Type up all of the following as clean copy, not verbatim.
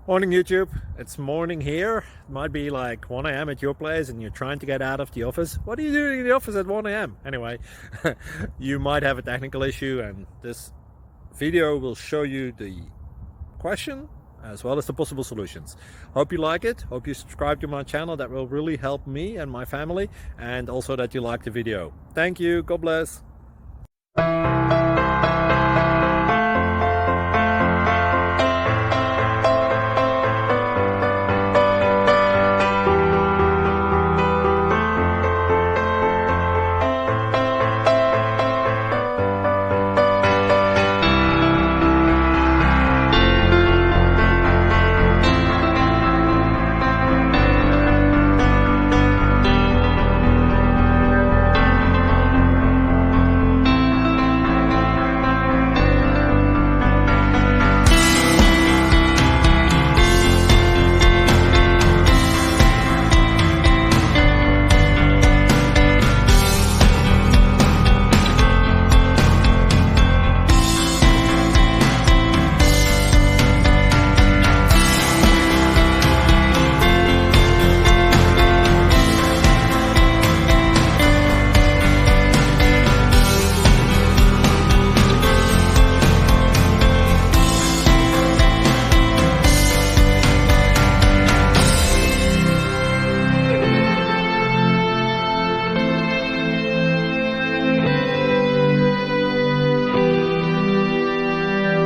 Morning YouTube, it's morning here. It might be like 1 a.m. at your place and you're trying to get out of the office. What are you doing in the office at 1 a.m.? Anyway, you might have a technical issue and this video will show you the question as well as the possible solutions. Hope you like it, hope you subscribe to my channel. That will really help me and my family, and also that you like the video. Thank you, God bless.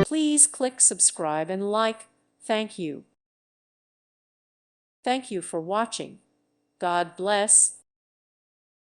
Please click subscribe and like. Thank you. Thank you for watching. God bless.